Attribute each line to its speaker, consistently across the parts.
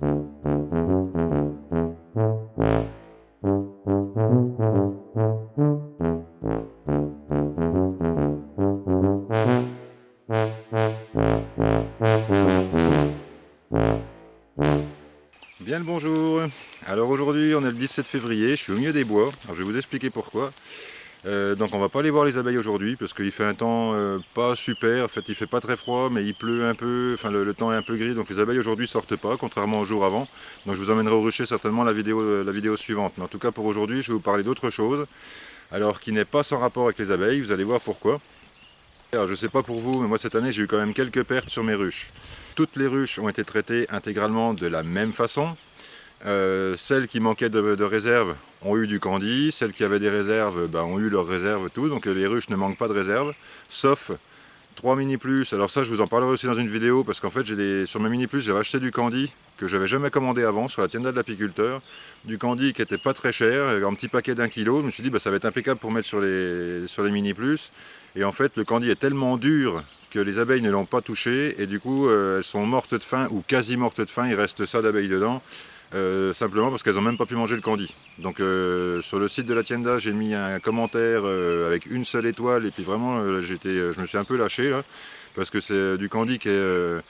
Speaker 1: Bien le bonjour. Alors aujourd'hui on est le 17 février, je suis au milieu des bois. Alors je vais vous expliquer pourquoi. Donc on va pas aller voir les abeilles aujourd'hui parce qu'il fait un temps pas super. En fait il fait pas très froid mais il pleut un peu, enfin le temps est un peu gris, donc les abeilles aujourd'hui sortent pas, contrairement au jour avant. Donc je vous emmènerai au rucher certainement la vidéo suivante. Mais en tout cas pour aujourd'hui je vais vous parler d'autre chose. Alors qui n'est pas sans rapport avec les abeilles, vous allez voir pourquoi. Alors je sais pas pour vous, mais moi cette année j'ai eu quand même quelques pertes sur mes ruches. Toutes les ruches ont été traitées intégralement de la même façon. Celles qui manquaient de réserve ont eu du candy, celles qui avaient des réserves ont eu leurs réserves tout, donc les ruches ne manquent pas de réserve, sauf 3 mini plus. Alors ça je vous en parlerai aussi dans une vidéo parce qu'en fait sur mes mini plus j'avais acheté du candy que j'avais jamais commandé avant sur la tienda de l'apiculteur, du candy qui était pas très cher, un petit paquet d'1 kilo. Je me suis dit ça va être impeccable pour mettre sur les mini plus, et en fait le candy est tellement dur que les abeilles ne l'ont pas touché et du coup elles sont mortes de faim ou quasi mortes de faim, il reste ça d'abeilles dedans. Simplement parce qu'elles n'ont même pas pu manger le candy. Donc sur le site de la tienda j'ai mis un commentaire avec une seule étoile et puis vraiment je me suis un peu lâché là, parce que c'est du candy qui est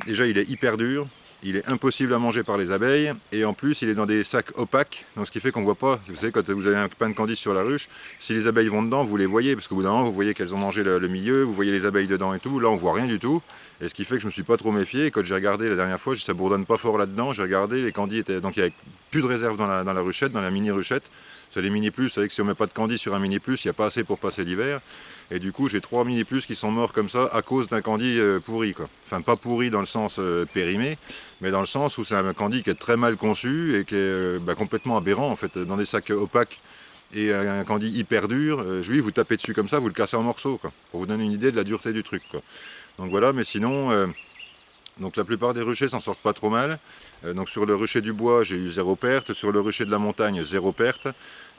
Speaker 1: déjà il est hyper dur, il est impossible à manger par les abeilles et en plus il est dans des sacs opaques, donc ce qui fait qu'on ne voit pas. Vous savez, quand vous avez un pain de candy sur la ruche, si les abeilles vont dedans vous les voyez, parce qu'au bout d'un moment vous voyez qu'elles ont mangé le milieu, vous voyez les abeilles dedans et tout. Là on voit rien du tout, et ce qui fait que je me suis pas trop méfié. Et quand j'ai regardé la dernière fois, ça bourdonne pas fort là-dedans, j'ai regardé, les candy étaient, donc il n'y avait plus de réserve dans la ruchette, dans la mini ruchette. C'est les mini plus, vous savez que si on met pas de candy sur un mini plus, il n'y a pas assez pour passer l'hiver. Et du coup, j'ai 3 mini plus qui sont morts comme ça à cause d'un candy pourri, quoi. Enfin, pas pourri dans le sens périmé, mais dans le sens où c'est un candy qui est très mal conçu et qui est complètement aberrant, en fait, dans des sacs opaques et un candy hyper dur. Vous tapez dessus comme ça, vous le cassez en morceaux, quoi, pour vous donner une idée de la dureté du truc, quoi. Donc voilà, mais sinon, donc la plupart des ruchers s'en sortent pas trop mal. Donc sur le rucher du bois, j'ai eu 0 perte. Sur le rucher de la montagne, 0 perte.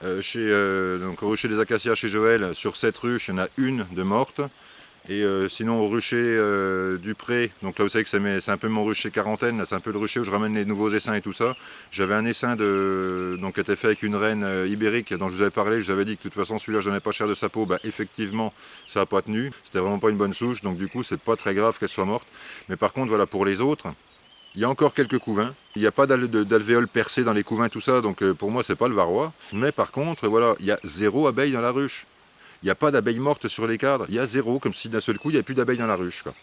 Speaker 1: Donc au rucher des acacias chez Joël, sur 7 ruches, il y en a une de morte. Et sinon au rucher du pré, donc là vous savez que c'est un peu mon rucher quarantaine, c'est un peu le rucher où je ramène les nouveaux essaims et tout ça. J'avais un essaim qui était fait avec une reine ibérique dont je vous avais parlé, je vous avais dit que de toute façon celui-là je donnais pas cher de sa peau, effectivement ça n'a pas tenu, c'était vraiment pas une bonne souche, donc du coup c'est pas très grave qu'elle soit morte. Mais par contre voilà, pour les autres, il y a encore quelques couvains, il n'y a pas d'alvéoles percées dans les couvains, tout ça, donc pour moi c'est pas le varroa. Mais par contre voilà, il y a 0 abeille dans la ruche. Il n'y a pas d'abeilles mortes sur les cadres, il y a 0, comme si d'un seul coup il n'y avait plus d'abeilles dans la ruche, quoi.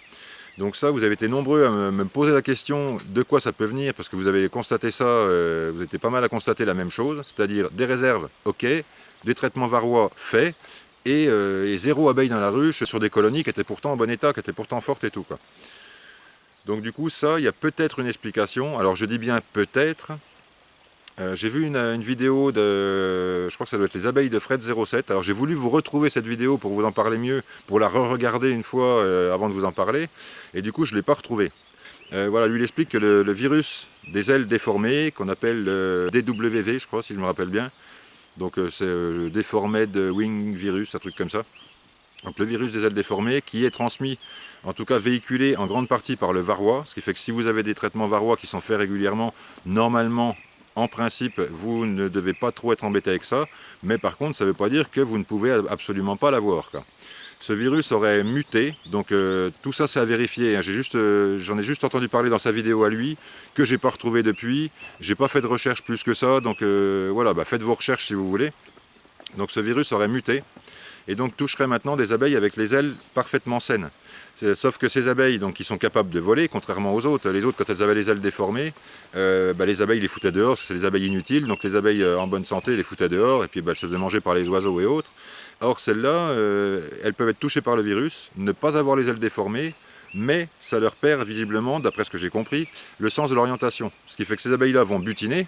Speaker 1: Donc ça, vous avez été nombreux à me poser la question de quoi ça peut venir, parce que vous avez constaté ça, vous étiez pas mal à constater la même chose, c'est-à-dire des réserves, ok, des traitements varrois faits, et 0 abeilles dans la ruche sur des colonies qui étaient pourtant en bon état, qui étaient pourtant fortes et tout, quoi. Donc du coup, ça, il y a peut-être une explication. Alors je dis bien peut-être. J'ai vu une vidéo de, je crois que ça doit être les abeilles de Fred 07. Alors j'ai voulu vous retrouver cette vidéo pour vous en parler mieux, pour la re-regarder une fois avant de vous en parler, et du coup je ne l'ai pas retrouvée. Voilà, lui il explique que le virus des ailes déformées, qu'on appelle DWV, je crois, si je me rappelle bien, donc c'est Deformed Wing Virus, un truc comme ça. Donc le virus des ailes déformées qui est transmis, en tout cas véhiculé en grande partie par le varroa, ce qui fait que si vous avez des traitements varroa qui sont faits régulièrement, normalement, en principe, vous ne devez pas trop être embêté avec ça, mais par contre, ça ne veut pas dire que vous ne pouvez absolument pas l'avoir, quoi. Ce virus aurait muté, donc tout ça c'est à vérifier, hein. J'en ai juste entendu parler dans sa vidéo à lui, que j'ai pas retrouvé depuis. J'ai pas fait de recherche plus que ça, donc voilà, faites vos recherches si vous voulez. Donc ce virus aurait muté, et donc toucherait maintenant des abeilles avec les ailes parfaitement saines. Sauf que ces abeilles donc, qui sont capables de voler, contrairement aux autres, les autres quand elles avaient les ailes déformées, les abeilles les foutaient dehors, c'est des abeilles inutiles, donc les abeilles en bonne santé les foutaient dehors, et puis elles se faisaient manger par les oiseaux et autres. Or celles-là, elles peuvent être touchées par le virus, ne pas avoir les ailes déformées, mais ça leur perd visiblement, d'après ce que j'ai compris, le sens de l'orientation. Ce qui fait que ces abeilles-là vont butiner,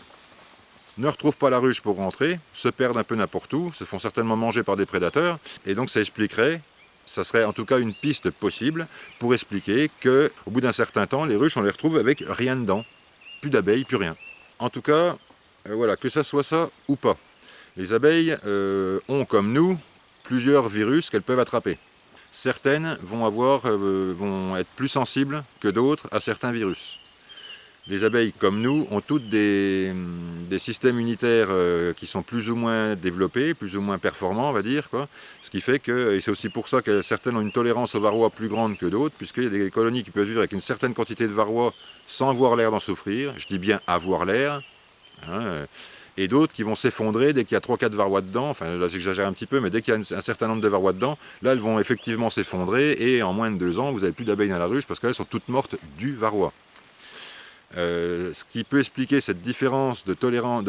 Speaker 1: ne retrouvent pas la ruche pour rentrer, se perdent un peu n'importe où, se font certainement manger par des prédateurs, et donc ça expliquerait, ça serait en tout cas une piste possible pour expliquer qu'au bout d'un certain temps, les ruches on les retrouve avec rien dedans, plus d'abeilles, plus rien. En tout cas, voilà, que ça soit ça ou pas, les abeilles ont comme nous plusieurs virus qu'elles peuvent attraper. Certaines vont être plus sensibles que d'autres à certains virus. Les abeilles, comme nous, ont toutes des systèmes unitaires qui sont plus ou moins développés, plus ou moins performants, on va dire, quoi. Ce qui fait que, et c'est aussi pour ça que certaines ont une tolérance au varroa plus grande que d'autres, puisqu'il y a des colonies qui peuvent vivre avec une certaine quantité de varroa sans avoir l'air d'en souffrir. Je dis bien avoir l'air. Hein, et d'autres qui vont s'effondrer dès qu'il y a 3-4 varrois dedans, enfin là j'exagère un petit peu, mais dès qu'il y a un certain nombre de varrois dedans, là elles vont effectivement s'effondrer et en moins de 2 ans vous n'avez plus d'abeilles dans la ruche parce qu'elles sont toutes mortes du varroa. Ce qui peut expliquer cette différence de tolérance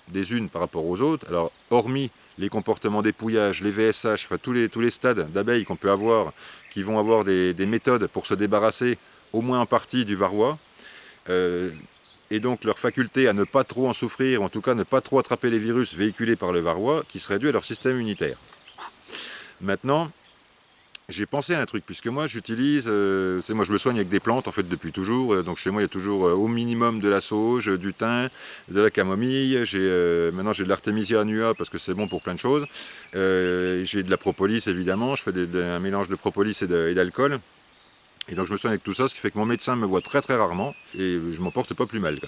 Speaker 1: des unes par rapport aux autres, alors hormis les comportements d'épouillage, les VSH, enfin tous les stades d'abeilles qu'on peut avoir, qui vont avoir des méthodes pour se débarrasser au moins en partie du varroa, et donc leur faculté à ne pas trop en souffrir, en tout cas ne pas trop attraper les virus véhiculés par le varroa, qui serait dû à leur système unitaire. Maintenant, j'ai pensé à un truc, puisque moi j'utilise, moi je me soigne avec des plantes en fait depuis toujours, donc chez moi il y a toujours au minimum de la sauge, du thym, de la camomille, maintenant j'ai de l'artémisia annua parce que c'est bon pour plein de choses, j'ai de la propolis évidemment, je fais un mélange de propolis et d'alcool. Et donc je me soigne avec tout ça, ce qui fait que mon médecin me voit très très rarement et je m'en porte pas plus mal.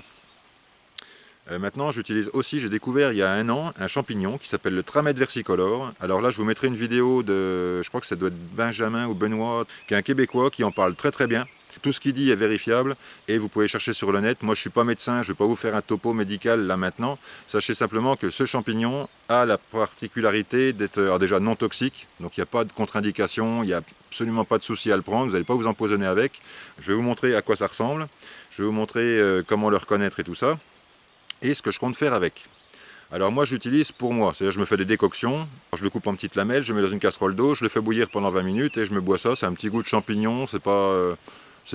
Speaker 1: Maintenant j'utilise aussi, j'ai découvert il y a 1 an, un champignon qui s'appelle le Tramet versicolore. Alors là je vous mettrai une vidéo de, je crois que ça doit être Benjamin ou Benoît, qui est un Québécois qui en parle très très bien. Tout ce qu'il dit est vérifiable et vous pouvez chercher sur le net. Moi je ne suis pas médecin, je ne vais pas vous faire un topo médical là maintenant. Sachez simplement que ce champignon a la particularité d'être déjà non toxique, donc il n'y a pas de contre-indication, il n'y a absolument pas de souci à le prendre, vous n'allez pas vous empoisonner avec. Je vais vous montrer à quoi ça ressemble, je vais vous montrer comment le reconnaître et tout ça, et ce que je compte faire avec. Alors moi j'utilise pour moi, c'est-à-dire je me fais des décoctions, je le coupe en petites lamelles, je mets dans une casserole d'eau, je le fais bouillir pendant 20 minutes et je me bois ça, c'est un petit goût de champignon, c'est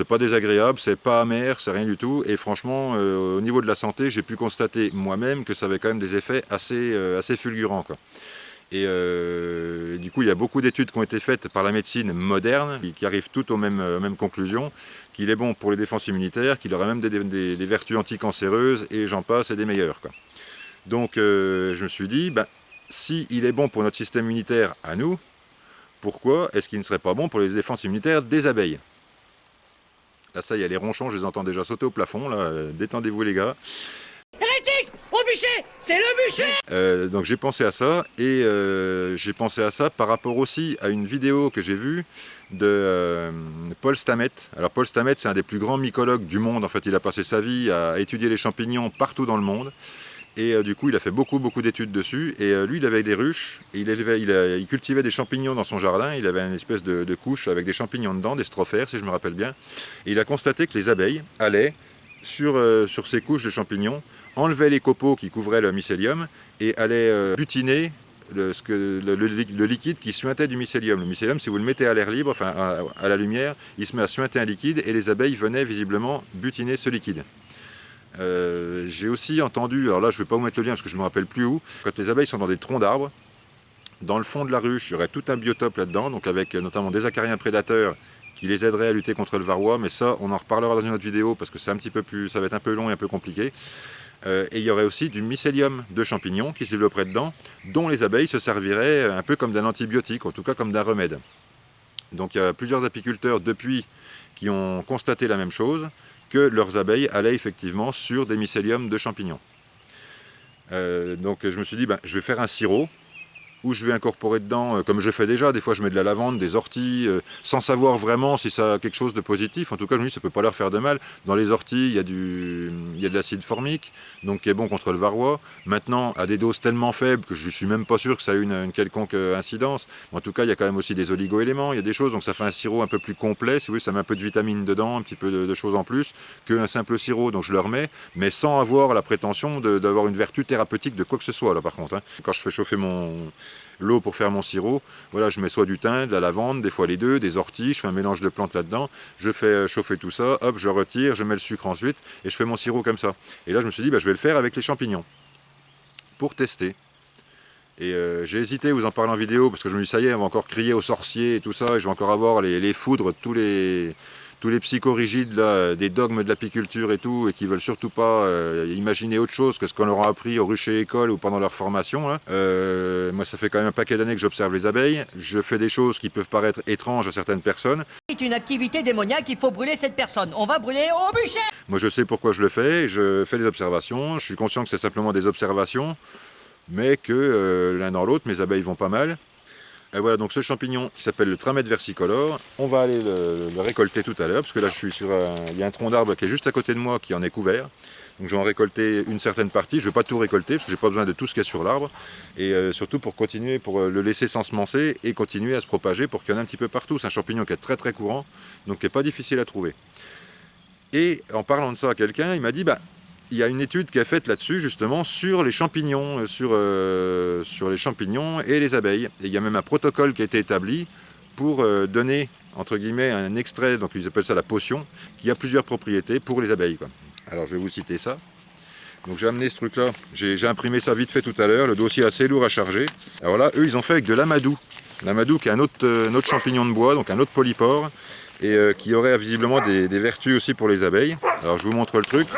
Speaker 1: pas désagréable, c'est pas amer, c'est rien du tout, et franchement au niveau de la santé j'ai pu constater moi-même que ça avait quand même des effets assez fulgurants, quoi. Et du coup, il y a beaucoup d'études qui ont été faites par la médecine moderne, qui arrivent toutes aux mêmes conclusions, qu'il est bon pour les défenses immunitaires, qu'il aurait même des vertus anticancéreuses, et j'en passe, et des meilleures, quoi. Donc je me suis dit, s'il est bon pour notre système immunitaire à nous, pourquoi est-ce qu'il ne serait pas bon pour les défenses immunitaires des abeilles? Là, ça y est, les ronchons, je les entends déjà sauter au plafond, là, détendez-vous les gars.
Speaker 2: Hérétique! Au bûcher! C'est le bûcher!
Speaker 1: Donc j'ai pensé à ça, et j'ai pensé à ça par rapport aussi à une vidéo que j'ai vue de Paul Stamets. Alors Paul Stamets, c'est un des plus grands mycologues du monde, en fait il a passé sa vie à étudier les champignons partout dans le monde, et du coup il a fait beaucoup d'études dessus, et lui il avait des ruches, et il cultivait des champignons dans son jardin, il avait une espèce de couche avec des champignons dedans, des strophères si je me rappelle bien, et il a constaté que les abeilles allaient sur ces couches de champignons, enlevaient les copeaux qui couvraient le mycélium et allaient butiner le liquide qui suintait du mycélium. Le mycélium, si vous le mettez à l'air libre, enfin à la lumière, il se met à suinter un liquide et les abeilles venaient visiblement butiner ce liquide. J'ai aussi entendu, alors là je ne vais pas vous mettre le lien parce que je ne me rappelle plus où, quand les abeilles sont dans des troncs d'arbres, dans le fond de la ruche, il y aurait tout un biotope là-dedans, donc avec notamment des acariens prédateurs qui les aideraient à lutter contre le varroa, mais ça on en reparlera dans une autre vidéo parce que c'est un petit peu plus, ça va être un peu long et un peu compliqué. Et il y aurait aussi du mycélium de champignons qui se développerait dedans, dont les abeilles se serviraient un peu comme d'un antibiotique, en tout cas comme d'un remède. Donc il y a plusieurs apiculteurs depuis qui ont constaté la même chose, que leurs abeilles allaient effectivement sur des mycéliums de champignons. Donc je me suis dit, je vais faire un sirop, où je vais incorporer dedans, comme je fais déjà, des fois je mets de la lavande, des orties, sans savoir vraiment si ça a quelque chose de positif. En tout cas, je me dis ça ne peut pas leur faire de mal. Dans les orties, il y a de l'acide formique, donc qui est bon contre le varroa. Maintenant, à des doses tellement faibles que je ne suis même pas sûr que ça ait une quelconque incidence. En tout cas, il y a quand même aussi des oligo-éléments, il y a des choses, donc ça fait un sirop un peu plus complet. Si vous voulez, ça met un peu de vitamines dedans, un petit peu de choses en plus, qu'un simple sirop. Donc je le remets, mais sans avoir la prétention d'avoir une vertu thérapeutique de quoi que ce soit, là par contre. Hein. Quand je fais chauffer l'eau pour faire mon sirop, voilà, je mets soit du thym, de la lavande, des fois les deux, des orties, je fais un mélange de plantes là-dedans, je fais chauffer tout ça, hop, je retire, je mets le sucre ensuite, et je fais mon sirop comme ça. Et là, je me suis dit, je vais le faire avec les champignons, pour tester. Et j'ai hésité à vous en parler en vidéo, parce que je me dis, ça y est, on va encore crier aux sorciers et tout ça, et je vais encore avoir les foudres de tous les psychorigides là, des dogmes de l'apiculture et tout, et qui veulent surtout pas imaginer autre chose que ce qu'on leur a appris au rucher école ou pendant leur formation. Là. Moi, ça fait quand même un paquet d'années que j'observe les abeilles. Je fais des choses qui peuvent paraître étranges à certaines personnes.
Speaker 2: C'est une activité démoniaque, il faut brûler cette personne. On va brûler au bûcher.
Speaker 1: Moi, je sais pourquoi je le fais. Je fais des observations. Je suis conscient que c'est simplement des observations, mais que l'un dans l'autre, mes abeilles vont pas mal. Et voilà, donc ce champignon qui s'appelle le Tramète versicolore, on va aller le récolter tout à l'heure, parce que là je suis sur il y a un tronc d'arbre qui est juste à côté de moi qui en est couvert. Donc je vais en récolter une certaine partie, je ne vais pas tout récolter, parce que je n'ai pas besoin de tout ce qu'il y a sur l'arbre, et surtout pour continuer, pour le laisser s'ensemencer et continuer à se propager pour qu'il y en ait un petit peu partout. C'est un champignon qui est très très courant, donc qui n'est pas difficile à trouver. Et en parlant de ça à quelqu'un, il m'a dit, il y a une étude qui est faite là-dessus, justement, sur les champignons, sur les champignons et les abeilles. Et il y a même un protocole qui a été établi pour donner, entre guillemets, un extrait, donc ils appellent ça la potion, qui a plusieurs propriétés pour les abeilles, quoi. Alors, je vais vous citer ça. Donc, j'ai amené ce truc-là, j'ai imprimé ça vite fait tout à l'heure, le dossier est assez lourd à charger. Alors là, eux, ils ont fait avec de l'amadou. L'amadou qui est un autre champignon de bois, donc un autre polypore, et qui aurait visiblement des vertus aussi pour les abeilles. Alors, je vous montre le truc.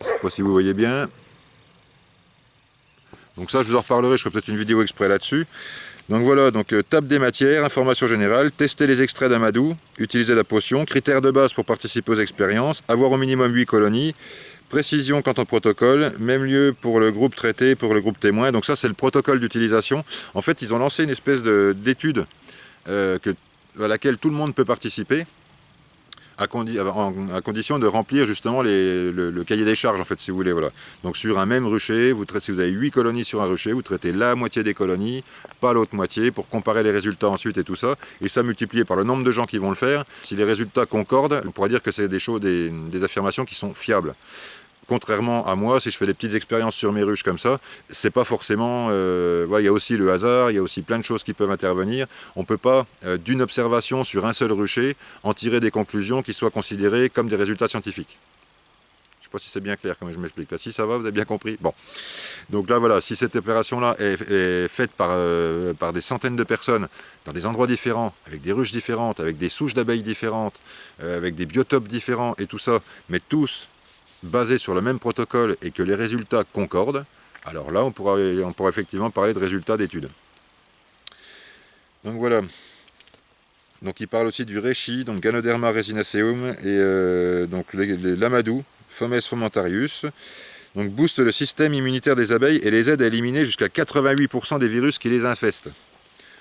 Speaker 1: Je ne sais pas si vous voyez bien. Donc ça, je vous en reparlerai, je ferai peut-être une vidéo exprès là-dessus. Donc voilà, donc table des matières, information générale, tester les extraits d'amadou, utiliser la potion, critères de base pour participer aux expériences, avoir au minimum 8 colonies, précision quant au protocole, même lieu pour le groupe traité, pour le groupe témoin. Donc ça, c'est le protocole d'utilisation. En fait, ils ont lancé une espèce d'étude à laquelle tout le monde peut participer. À condition de remplir justement le cahier des charges, en fait, si vous voulez. Voilà. Donc sur un même rucher, si vous avez 8 colonies sur un rucher, vous traitez la moitié des colonies, pas l'autre moitié, pour comparer les résultats ensuite et tout ça. Et ça multiplié par le nombre de gens qui vont le faire. Si les résultats concordent, on pourra dire que c'est des affirmations qui sont fiables. Contrairement à moi, si je fais des petites expériences sur mes ruches comme ça, c'est pas forcément... il y a aussi le hasard, il y a aussi plein de choses qui peuvent intervenir. On ne peut pas, d'une observation sur un seul rucher, en tirer des conclusions qui soient considérées comme des résultats scientifiques. Je ne sais pas si c'est bien clair comme je m'explique. Là, si ça va, vous avez bien compris. Bon. Donc là, voilà, si cette opération-là est faite par des centaines de personnes, dans des endroits différents, avec des ruches différentes, avec des souches d'abeilles différentes, avec des biotopes différents et tout ça, mais tous basé sur le même protocole et que les résultats concordent, alors là on pourra effectivement parler de résultats d'études. Donc voilà. Donc il parle aussi du reishi, donc Ganoderma resinaceum et donc l'amadou, Fomes fomentarius. Donc booste le système immunitaire des abeilles et les aide à éliminer jusqu'à 88% des virus qui les infestent.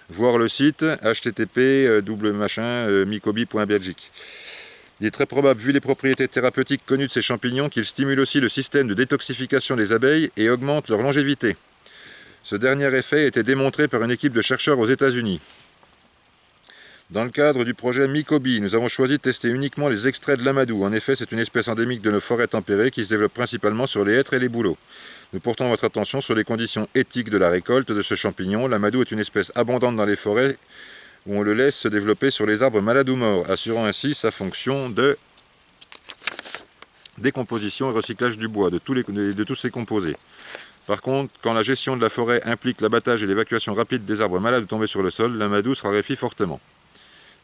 Speaker 1: Voir le site http://mycobi.belgique. Il est très probable, vu les propriétés thérapeutiques connues de ces champignons, qu'ils stimulent aussi le système de détoxification des abeilles et augmentent leur longévité. Ce dernier effet a été démontré par une équipe de chercheurs aux États-Unis. Dans le cadre du projet Mycobi, nous avons choisi de tester uniquement les extraits de l'amadou. En effet, c'est une espèce endémique de nos forêts tempérées qui se développe principalement sur les hêtres et les bouleaux. Nous portons votre attention sur les conditions éthiques de la récolte de ce champignon. L'amadou est une espèce abondante dans les forêts, où on le laisse se développer sur les arbres malades ou morts, assurant ainsi sa fonction de décomposition et recyclage du bois, de tous ses composés. Par contre, quand la gestion de la forêt implique l'abattage et l'évacuation rapide des arbres malades tombés sur le sol, l'amadou se raréfie fortement.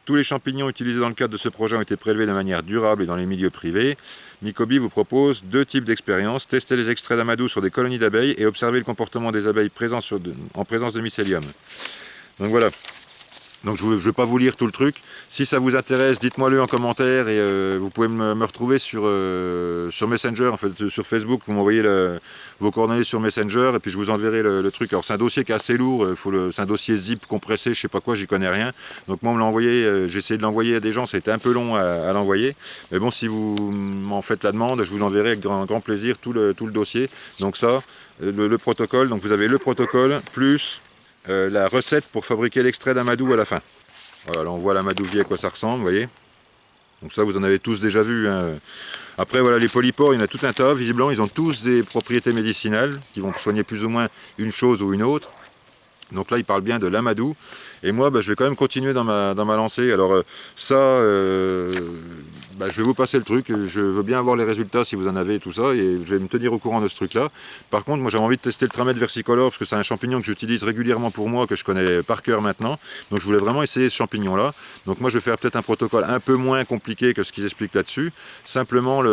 Speaker 1: Tous les champignons utilisés dans le cadre de ce projet ont été prélevés de manière durable et dans les milieux privés. Mycobi vous propose 2 types d'expériences, tester les extraits d'amadou sur des colonies d'abeilles et observer le comportement des abeilles en présence de mycélium. Donc voilà. Donc je ne vais pas vous lire tout le truc. Si ça vous intéresse, dites-moi-le en commentaire et vous pouvez me retrouver sur Messenger, en fait, sur Facebook. Vous m'envoyez vos coordonnées sur Messenger et puis je vous enverrai le truc. Alors c'est un dossier qui est assez lourd, c'est un dossier zip compressé, je sais pas quoi, j'y connais rien. Donc moi on me l'a envoyé, j'ai essayé de l'envoyer à des gens, c'était un peu long à l'envoyer. Mais bon, si vous m'en faites la demande, je vous l'enverrai avec grand plaisir tout le dossier. Donc ça, le protocole, donc vous avez le protocole plus la recette pour fabriquer l'extrait d'amadou à la fin. Voilà, là on voit l'amadou vie à quoi ça ressemble, vous voyez. Donc ça vous en avez tous déjà vu, hein. Après voilà, les polypores, il y en a tout un tas, visiblement ils ont tous des propriétés médicinales qui vont soigner plus ou moins une chose ou une autre. Donc là il parle bien de l'amadou Et moi, je vais quand même continuer dans ma lancée. Alors je vais vous passer le truc. Je veux bien avoir les résultats si vous en avez et tout ça, et je vais me tenir au courant de ce truc-là. Par contre, moi, j'avais envie de tester le tramètre versicolore parce que c'est un champignon que j'utilise régulièrement pour moi, que je connais par cœur maintenant. Donc, je voulais vraiment essayer ce champignon-là. Donc, moi, je vais faire peut-être un protocole un peu moins compliqué que ce qu'ils expliquent là-dessus. Simplement,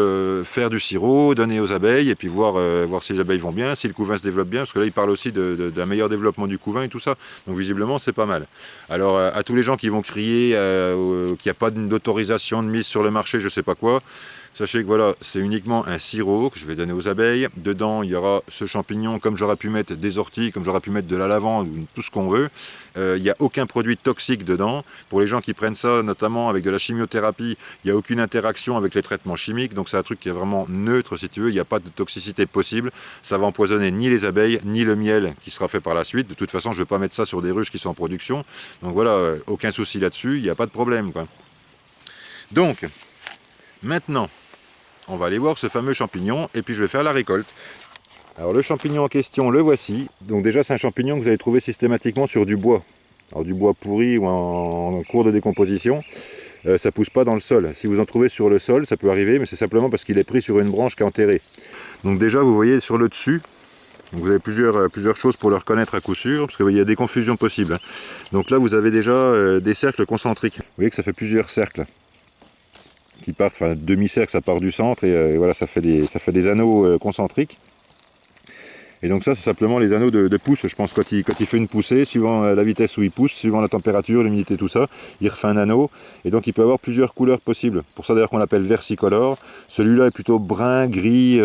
Speaker 1: faire du sirop, donner aux abeilles, et puis voir si les abeilles vont bien, si le couvain se développe bien, parce que là, ils parlent aussi d'un meilleur développement du couvain et tout ça. Donc, visiblement, c'est pas mal. Alors, à tous les gens qui vont crier qu'il n'y a pas d'autorisation de mise sur le marché, je sais pas quoi, sachez que voilà, c'est uniquement un sirop que je vais donner aux abeilles. Dedans, il y aura ce champignon, comme j'aurais pu mettre des orties, comme j'aurais pu mettre de la lavande, ou tout ce qu'on veut. Il n'y a aucun produit toxique dedans. Pour les gens qui prennent ça, notamment avec de la chimiothérapie, il n'y a aucune interaction avec les traitements chimiques. Donc c'est un truc qui est vraiment neutre, si tu veux. Il n'y a pas de toxicité possible. Ça va empoisonner ni les abeilles, ni le miel qui sera fait par la suite. De toute façon, je ne vais pas mettre ça sur des ruches qui sont en production. Donc voilà, aucun souci là-dessus. Il n'y a pas de problème, quoi. Donc, maintenant, on va aller voir ce fameux champignon et puis je vais faire la récolte. Alors le champignon en question, le voici. Donc déjà, c'est un champignon que vous allez trouver systématiquement sur du bois. Alors du bois pourri ou en cours de décomposition. Ça pousse pas dans le sol. Si vous en trouvez sur le sol, ça peut arriver, mais c'est simplement parce qu'il est pris sur une branche qui est enterrée. Donc déjà, vous voyez sur le dessus, vous avez plusieurs choses pour le reconnaître à coup sûr, parce qu'il y a des confusions possibles. Donc là, vous avez déjà des cercles concentriques. Vous voyez que ça fait plusieurs cercles qui partent, enfin demi-cercle, ça part du centre, et voilà, ça fait des anneaux concentriques. Et donc ça, c'est simplement les anneaux de pouce, je pense, quand il fait une poussée, suivant la vitesse où il pousse, suivant la température, l'humidité, tout ça, il refait un anneau, et donc il peut avoir plusieurs couleurs possibles. Pour ça d'ailleurs qu'on l'appelle versicolore. Celui-là est plutôt brun, gris,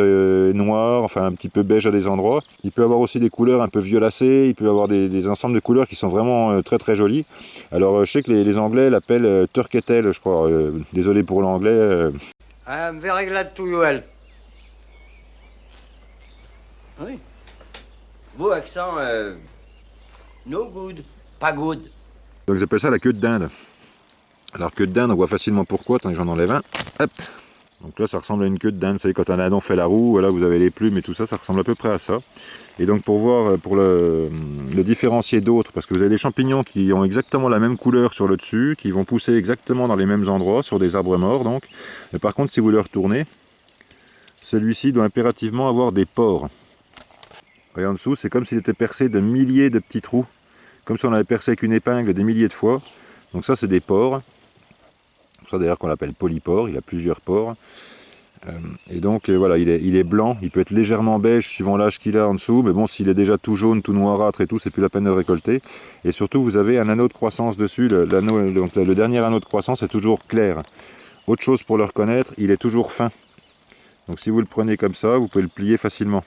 Speaker 1: noir, enfin un petit peu beige à des endroits. Il peut avoir aussi des couleurs un peu violacées, il peut avoir des ensembles de couleurs qui sont vraiment très très jolies. Alors je sais que les Anglais l'appellent turketel, je crois, désolé pour l'anglais.
Speaker 3: I'm very glad to you help. Oui. Beau accent, no good, pas good.
Speaker 1: Donc ils appellent ça la queue de dinde. Alors queue de dinde, on voit facilement pourquoi, attendez, j'en enlève un. Hop. Donc là, ça ressemble à une queue de dinde. Vous savez, quand un dindon fait la roue, voilà, vous avez les plumes et tout ça, ça ressemble à peu près à ça. Et donc pour voir, pour le différencier d'autres, parce que vous avez des champignons qui ont exactement la même couleur sur le dessus, qui vont pousser exactement dans les mêmes endroits, sur des arbres morts donc. Mais par contre, si vous le retournez, celui-ci doit impérativement avoir des pores. Voyez en dessous, c'est comme s'il était percé de milliers de petits trous, comme si on avait percé avec une épingle des milliers de fois. Donc ça, c'est des pores. C'est pour ça d'ailleurs qu'on l'appelle polypore, il a plusieurs pores. Et donc voilà, il est blanc, il peut être légèrement beige suivant l'âge qu'il a en dessous, mais bon, s'il est déjà tout jaune, tout noirâtre et tout, c'est plus la peine de le récolter. Et surtout, vous avez un anneau de croissance dessus, donc le dernier anneau de croissance est toujours clair. Autre chose pour le reconnaître, il est toujours fin. Donc si vous le prenez comme ça, vous pouvez le plier facilement.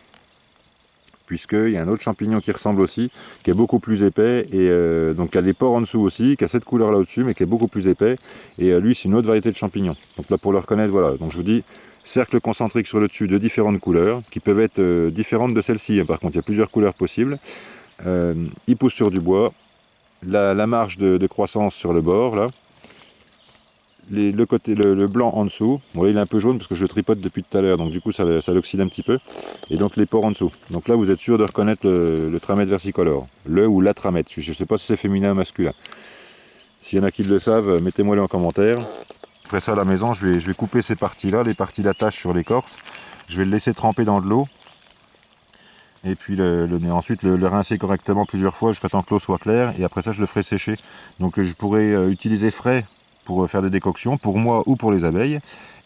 Speaker 1: Puisqu'il y a un autre champignon qui ressemble aussi, qui est beaucoup plus épais, et donc qui a des pores en dessous aussi, qui a cette couleur là au-dessus, mais qui est beaucoup plus épais, et lui c'est une autre variété de champignon. Donc là pour le reconnaître, voilà, donc je vous dis, cercle concentrique sur le dessus de différentes couleurs, qui peuvent être différentes de celle-ci, par contre il y a plusieurs couleurs possibles. Il pousse sur du bois, la marge de croissance sur le bord, là, le blanc en dessous, bon, il est un peu jaune parce que je le tripote depuis tout à l'heure, donc du coup ça l'oxyde un petit peu, et donc les pores en dessous. Donc là vous êtes sûr de reconnaître le tramètre versicolore, le ou la tramètre, je ne sais pas si c'est féminin ou masculin. S'il y en a qui le savent, mettez-moi les en commentaire. Après ça à la maison, je vais couper ces parties-là, les parties d'attache sur l'écorce, je vais le laisser tremper dans de l'eau, et puis ensuite le rincer correctement plusieurs fois jusqu'à temps que l'eau soit claire, et après ça je le ferai sécher. Donc je pourrais utiliser frais pour faire des décoctions, pour moi ou pour les abeilles,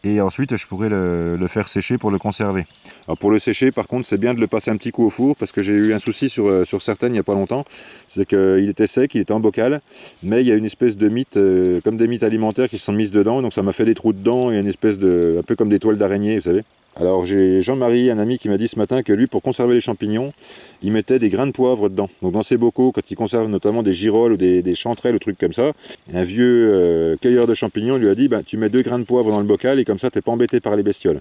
Speaker 1: et ensuite je pourrais le faire sécher pour le conserver. Alors pour le sécher par contre c'est bien de le passer un petit coup au four, parce que j'ai eu un souci sur certaines il n'y a pas longtemps, c'est qu'il était sec, il était en bocal, mais il y a une espèce de mite, comme des mites alimentaires qui se sont mises dedans, donc ça m'a fait des trous dedans, et une espèce un peu comme des toiles d'araignée, vous savez. Alors j'ai Jean-Marie, un ami, qui m'a dit ce matin que lui, pour conserver les champignons, il mettait des grains de poivre dedans. Donc dans ses bocaux, quand il conserve notamment des girolles ou des chanterelles ou trucs comme ça, un vieux cueilleur de champignons lui a dit tu mets 2 grains de poivre dans le bocal et comme ça t'es pas embêté par les bestioles.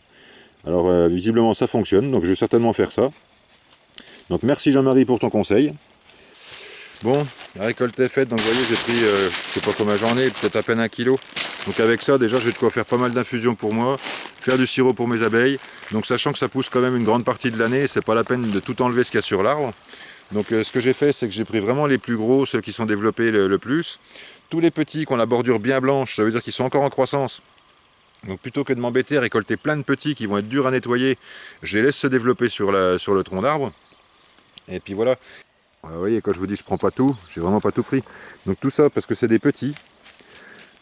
Speaker 1: Alors visiblement ça fonctionne, donc je vais certainement faire ça. Donc merci Jean-Marie pour ton conseil. Bon, la récolte est faite, donc vous voyez j'ai pris, je sais pas combien j'en ai, peut-être à peine 1 kilo. Donc avec ça déjà j'ai de quoi faire pas mal d'infusions pour moi, faire du sirop pour mes abeilles. Donc sachant que ça pousse quand même une grande partie de l'année, c'est pas la peine de tout enlever ce qu'il y a sur l'arbre. Donc ce que j'ai fait, c'est que j'ai pris vraiment les plus gros, ceux qui sont développés le plus. Tous les petits qui ont la bordure bien blanche, ça veut dire qu'ils sont encore en croissance. Donc plutôt que de m'embêter à récolter plein de petits qui vont être durs à nettoyer, je les laisse se développer sur le tronc d'arbre. Et puis voilà. Vous voyez, quand je vous dis je prends pas tout, j'ai vraiment pas tout pris. Donc tout ça parce que c'est des petits.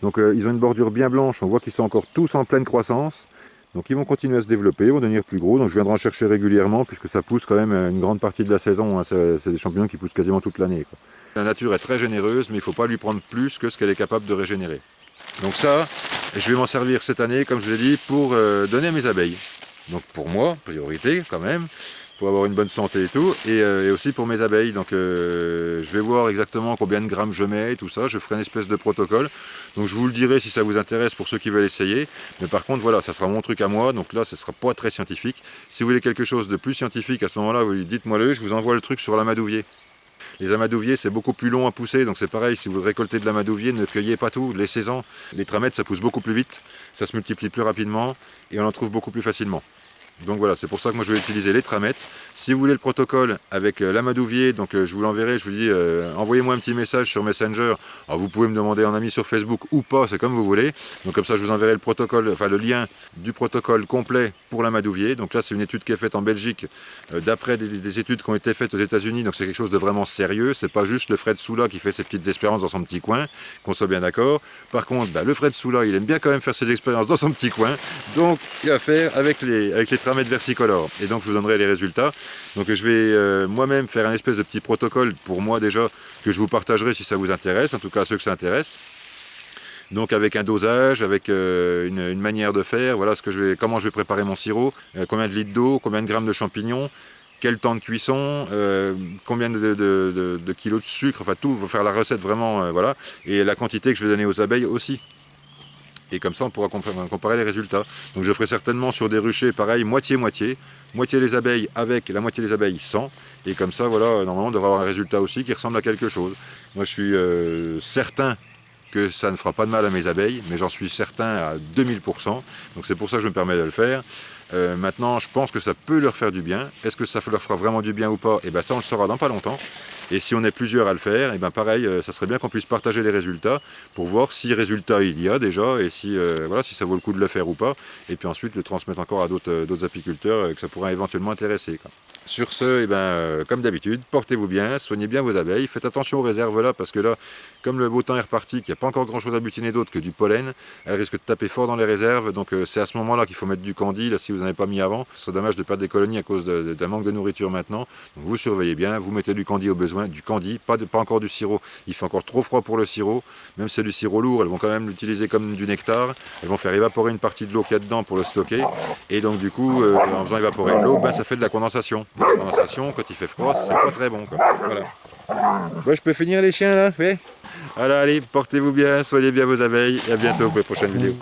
Speaker 1: Donc ils ont une bordure bien blanche, on voit qu'ils sont encore tous en pleine croissance. Donc ils vont continuer à se développer, ils vont devenir plus gros. Donc je viendrai en chercher régulièrement puisque ça pousse quand même une grande partie de la saison. Hein. C'est des champignons qui poussent quasiment toute l'année. La nature est très généreuse, mais il ne faut pas lui prendre plus que ce qu'elle est capable de régénérer. Donc ça, je vais m'en servir cette année, comme je vous l'ai dit, pour donner à mes abeilles. Donc pour moi, priorité quand même, pour avoir une bonne santé et tout, et aussi pour mes abeilles. Donc je vais voir exactement combien de grammes je mets et tout ça, je ferai une espèce de protocole. Donc je vous le dirai si ça vous intéresse pour ceux qui veulent essayer. Mais par contre, voilà, ça sera mon truc à moi, donc là, ce ne sera pas très scientifique. Si vous voulez quelque chose de plus scientifique, à ce moment-là, vous dites-moi-le, je vous envoie le truc sur l'amadouvier. Les amadouviers, c'est beaucoup plus long à pousser, donc c'est pareil, si vous récoltez de l'amadouvier, ne cueillez pas tout, laissez-en. Les tramètres, ça pousse beaucoup plus vite, ça se multiplie plus rapidement, et on en trouve beaucoup plus facilement. Donc voilà, c'est pour ça que moi je vais utiliser les tramètres. Si vous voulez le protocole avec l'amadouvier, donc je vous l'enverrai, je vous dis, envoyez-moi un petit message sur Messenger. Alors vous pouvez me demander en ami sur Facebook ou pas, c'est comme vous voulez. Donc comme ça je vous enverrai le protocole, enfin le lien du protocole complet pour l'amadouvier. Donc là c'est une étude qui est faite en Belgique, d'après des études qui ont été faites aux États-Unis. Donc c'est quelque chose de vraiment sérieux. C'est pas juste le Fred Soula qui fait ses petites expériences dans son petit coin, qu'on soit bien d'accord. Par contre, le Fred Soula, il aime bien quand même faire ses expériences dans son petit coin. Donc il va faire avec les tramètres versicolores. Et donc je vous donnerai les résultats. Donc je vais moi-même faire un espèce de petit protocole pour moi déjà, que je vous partagerai si ça vous intéresse, en tout cas à ceux que ça intéresse. Donc avec un dosage, avec une manière de faire, voilà comment je vais préparer mon sirop, combien de litres d'eau, combien de grammes de champignons, quel temps de cuisson, combien de kilos de sucre, enfin tout, faut faire la recette vraiment, voilà, et la quantité que je vais donner aux abeilles aussi. Et comme ça on pourra comparer les résultats. Donc je ferai certainement sur des ruchers pareil, moitié-moitié, moitié les abeilles avec, la moitié des abeilles sans, et comme ça voilà, normalement on devrait avoir un résultat aussi qui ressemble à quelque chose. Moi je suis certain que ça ne fera pas de mal à mes abeilles, mais j'en suis certain à 2000%, donc c'est pour ça que je me permets de le faire. Maintenant je pense que ça peut leur faire du bien. Est-ce que ça leur fera vraiment du bien ou pas? Et bien ça on le saura dans pas longtemps. Et si on est plusieurs à le faire, et ben pareil, ça serait bien qu'on puisse partager les résultats pour voir si résultat il y a déjà et si, voilà, si ça vaut le coup de le faire ou pas. Et puis ensuite le transmettre encore à d'autres apiculteurs que ça pourrait éventuellement intéresser, quoi. Sur ce, comme d'habitude, portez-vous bien, soignez bien vos abeilles, faites attention aux réserves là, parce que là, comme le beau temps est reparti, qu'il n'y a pas encore grand chose à butiner d'autre que du pollen, elles risquent de taper fort dans les réserves, donc c'est à ce moment-là qu'il faut mettre du candy, là si vous n'en avez pas mis avant. Ce serait dommage de perdre des colonies à cause d'un manque de nourriture maintenant, donc vous surveillez bien, vous mettez du candy au besoin, du candy, pas encore du sirop, il fait encore trop froid pour le sirop, même si c'est du sirop lourd, elles vont quand même l'utiliser comme du nectar, elles vont faire évaporer une partie de l'eau qu'il y a dedans pour le stocker, et donc du coup, en faisant évaporer l'eau, ça fait de la condensation. La condensation, quand il fait froid, c'est pas très bon, quoi. Voilà. Bon, je peux finir les chiens là, oui. Alors allez, portez-vous bien, soignez bien vos abeilles et à bientôt pour les prochaines vidéos.